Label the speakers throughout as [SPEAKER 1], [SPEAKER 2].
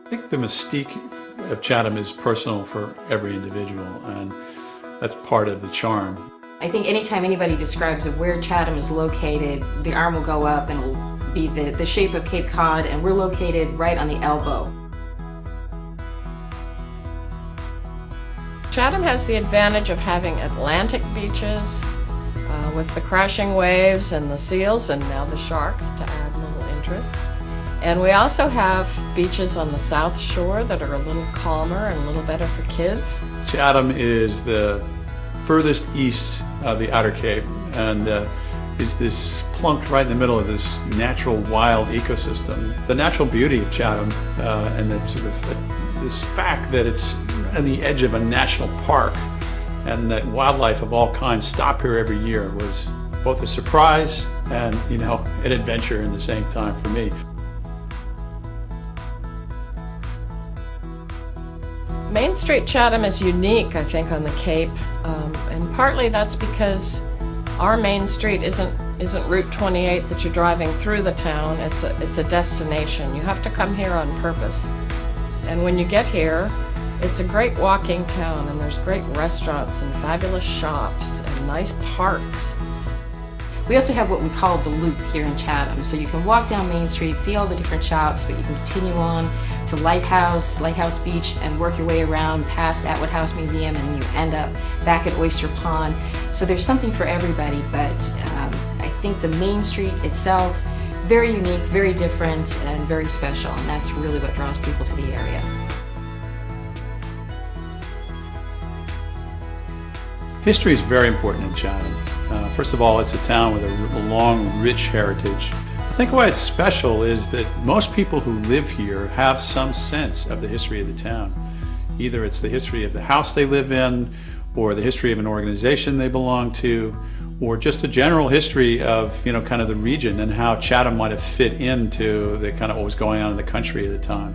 [SPEAKER 1] I think the mystique of Chatham is personal for every individual, and that's part of the charm.
[SPEAKER 2] I think anytime anybody describes where Chatham is located, the arm will go up and it will be the shape of Cape Cod, and we're located right on the elbow.
[SPEAKER 3] Chatham has the advantage of having Atlantic beaches with the crashing waves and the seals and now the sharks to add a little interest. And we also have beaches on the South Shore that are a little calmer and a little better for kids.
[SPEAKER 1] Chatham is the furthest east of the Outer Cape and is this plunked right in the middle of this natural wild ecosystem. The natural beauty of Chatham and the sort of this fact that it's on the edge of a national park and that wildlife of all kinds stop here every year was both a surprise and, an adventure in the same time for me.
[SPEAKER 3] Main Street Chatham is unique, I think, on the Cape, and partly that's because our main street isn't Route 28 that you're driving through the town. It's a destination. You have to come here on purpose. And when you get here, it's a great walking town, and there's great restaurants and fabulous shops and nice parks.
[SPEAKER 2] We also have what we call the Loop here in Chatham. So you can walk down Main Street, see all the different shops, but you can continue on to Lighthouse Beach, and work your way around past Atwood House Museum, and you end up back at Oyster Pond. So there's something for everybody, but I think the Main Street itself, very unique, very different, and very special, and that's really what draws people to the area.
[SPEAKER 1] History is very important in Chatham. First of all, it's a town with a long, rich heritage. I think why it's special is that most people who live here have some sense of the history of the town. Either it's the history of the house they live in, or the history of an organization they belong to, or just a general history of, kind of the region and how Chatham might have fit into the kind of what was going on in the country at the time.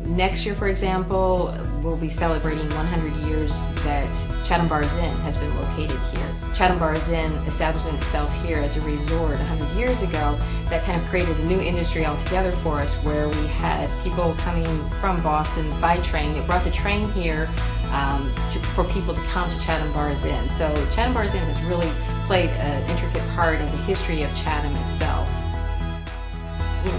[SPEAKER 2] Next year, for example, we'll be celebrating 100 years that Chatham Bars Inn has been located here. Chatham Bars Inn establishing itself here as a resort 100 years ago, that kind of created a new industry altogether for us, where we had people coming from Boston by train. It brought the train here for people to come to Chatham Bars Inn. So Chatham Bars Inn has really played an intricate part of the history of Chatham itself.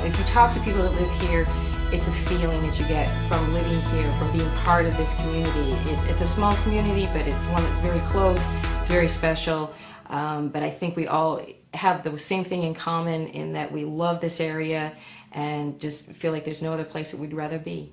[SPEAKER 2] If you talk to people that live here, it's a feeling that you get from living here, from being part of this community. It's a small community, but it's one that's very close, it's very special. But I think we all have the same thing in common, in that we love this area and just feel like there's no other place that we'd rather be.